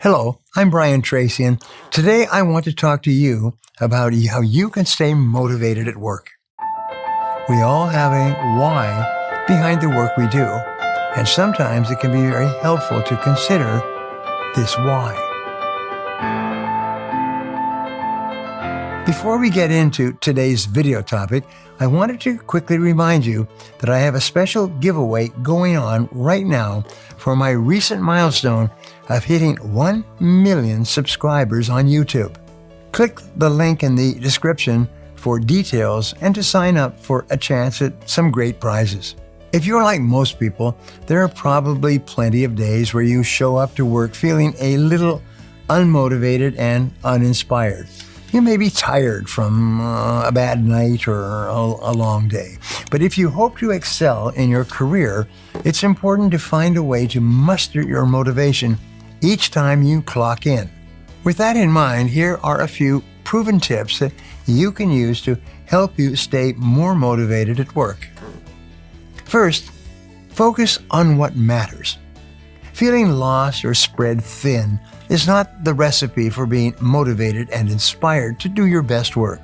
Hello, I'm Brian Tracy, and today I want to talk to you about how you can stay motivated at work. We all have a why behind the work we do, and sometimes it can be very helpful to consider this why. Before we get into today's video topic, I wanted to quickly remind you that I have a special giveaway going on right now for my recent milestone of hitting 1 million subscribers on YouTube. Click the link in the description for details and to sign up for a chance at some great prizes. If you're like most people, there are probably plenty of days where you show up to work feeling a little unmotivated and uninspired. You may be tired from a bad night or a long day. But if you hope to excel in your career, it's important to find a way to muster your motivation each time you clock in. With that in mind, here are a few proven tips that you can use to help you stay more motivated at work. First, focus on what matters. Feeling lost or spread thin is not the recipe for being motivated and inspired to do your best work.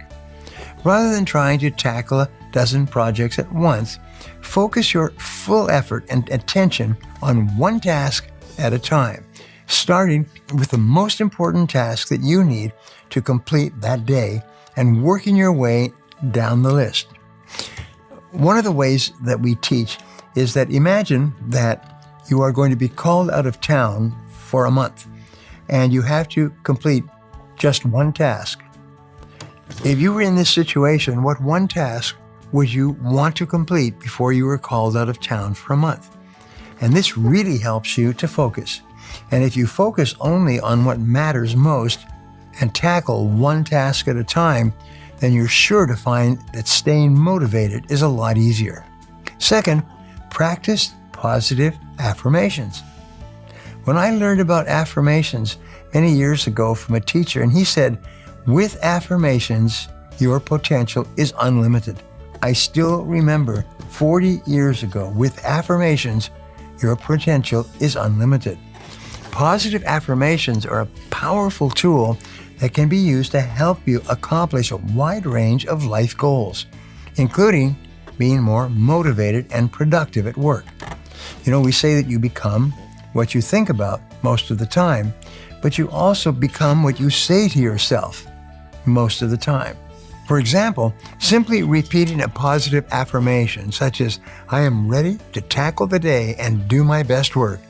Rather than trying to tackle a dozen projects at once, focus your full effort and attention on one task at a time, starting with the most important task that you need to complete that day and working your way down the list. One of the ways that we teach is that imagine that you are going to be called out of town for a month, and you have to complete just one task. If you were in this situation, what one task would you want to complete before you were called out of town for a month? And this really helps you to focus. And if you focus only on what matters most and tackle one task at a time, then you're sure to find that staying motivated is a lot easier. Second, practice positive affirmations. When I learned about affirmations many years ago from a teacher, and he said, with affirmations, your potential is unlimited. I still remember 40 years ago, with affirmations, your potential is unlimited. Positive affirmations are a powerful tool that can be used to help you accomplish a wide range of life goals, including being more motivated and productive at work. You know, we say that you become what you think about most of the time, but you also become what you say to yourself most of the time. For example, simply repeating a positive affirmation such as, I am ready to tackle the day and do my best work,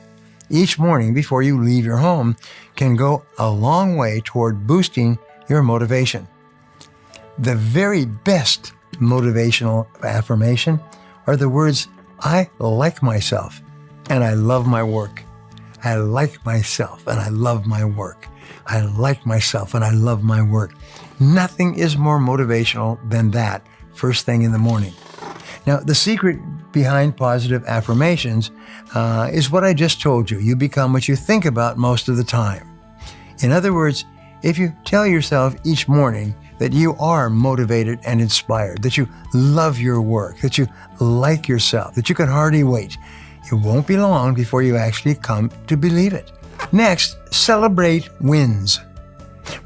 each morning before you leave your home can go a long way toward boosting your motivation. The very best motivational affirmation are the words, I like myself and I love my work. I like myself and I love my work. I like myself and I love my work. Nothing is more motivational than that first thing in the morning. Now, the secret behind positive affirmations is what I just told you. You become what you think about most of the time. In other words, if you tell yourself each morning that you are motivated and inspired, that you love your work, that you like yourself, that you can hardly wait, it won't be long before you actually come to believe it. Next, celebrate wins.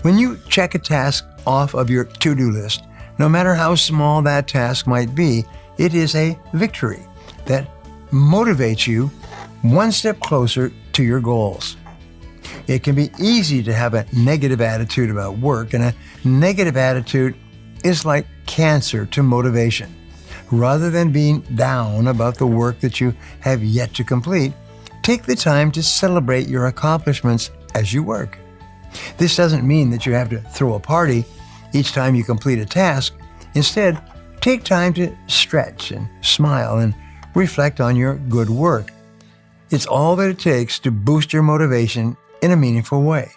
When you check a task off of your to-do list, no matter how small that task might be, it is a victory that motivates you one step closer to your goals. It can be easy to have a negative attitude about work, and a negative attitude is like cancer to motivation. Rather than being down about the work that you have yet to complete, take the time to celebrate your accomplishments as you work. This doesn't mean that you have to throw a party each time you complete a task. Instead, take time to stretch and smile and reflect on your good work. It's all that it takes to boost your motivation in a meaningful way.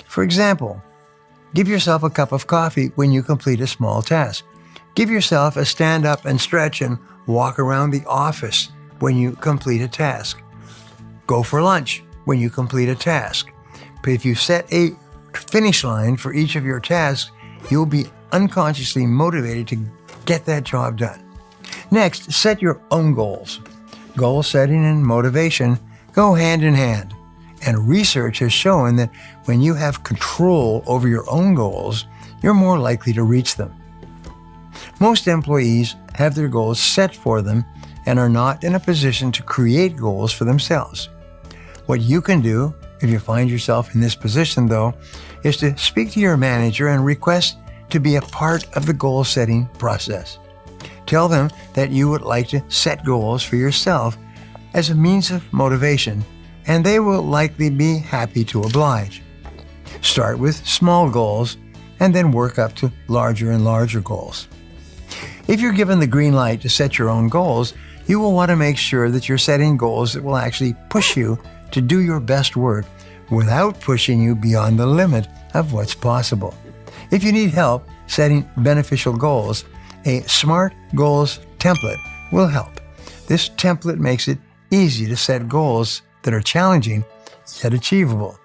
For example, give yourself a cup of coffee when you complete a small task. Give yourself a stand up and stretch and walk around the office when you complete a task. Go for lunch when you complete a task. But if you set a finish line for each of your tasks, you'll be unconsciously motivated to get that job done. Next, set your own goals. Goal setting and motivation go hand in hand, And research has shown that when you have control over your own goals, you're more likely to reach them. Most employees have their goals set for them and are not in a position to create goals for themselves. What you can do, if you find yourself in this position though, is to speak to your manager and request to be a part of the goal-setting process. Tell them that you would like to set goals for yourself as a means of motivation, and they will likely be happy to oblige. Start with small goals and then work up to larger and larger goals. If you're given the green light to set your own goals, you will want to make sure that you're setting goals that will actually push you to do your best work without pushing you beyond the limit of what's possible. If you need help setting beneficial goals, a SMART goals template will help. This template makes it easy to set goals that are challenging yet achievable,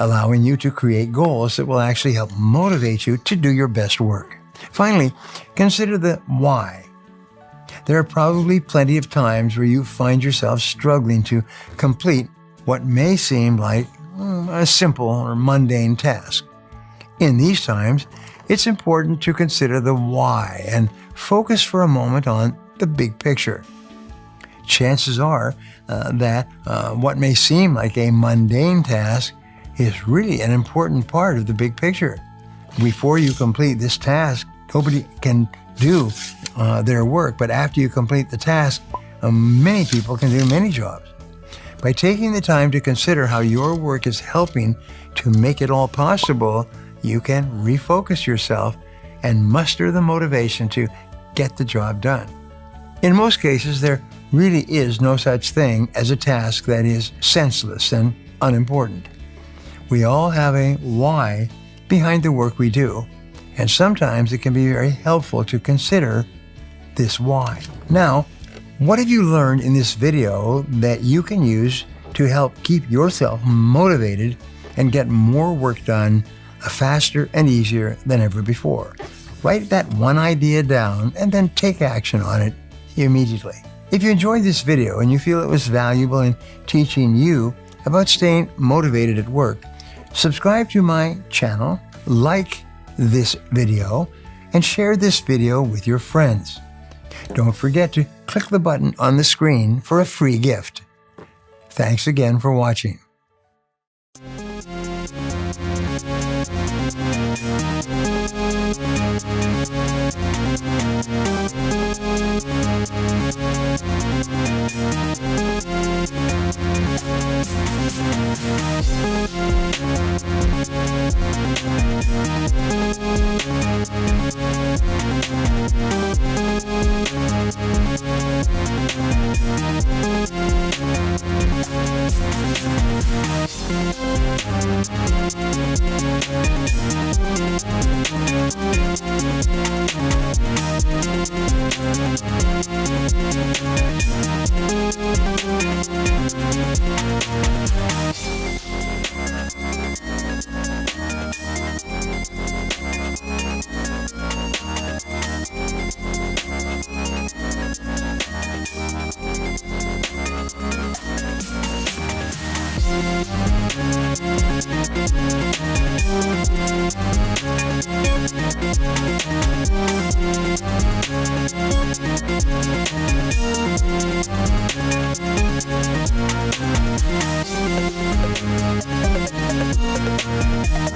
allowing you to create goals that will actually help motivate you to do your best work. Finally, consider the why. There are probably plenty of times where you find yourself struggling to complete what may seem like a simple or mundane task. In these times, it's important to consider the why and focus for a moment on the big picture. Chances are that what may seem like a mundane task is really an important part of the big picture. Before you complete this task, nobody can do their work, but after you complete the task, many people can do many jobs. By taking the time to consider how your work is helping to make it all possible, you can refocus yourself and muster the motivation to get the job done. In most cases, there really is no such thing as a task that is senseless and unimportant. We all have a why behind the work we do, and sometimes it can be very helpful to consider this why. Now, what have you learned in this video that you can use to help keep yourself motivated and get more work done faster and easier than ever before? Write that one idea down and then take action on it immediately. If you enjoyed this video and you feel it was valuable in teaching you about staying motivated at work, subscribe to my channel, like this video, and share this video with your friends. Don't forget to click the button on the screen for a free gift. Thanks again for watching.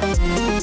Thank you.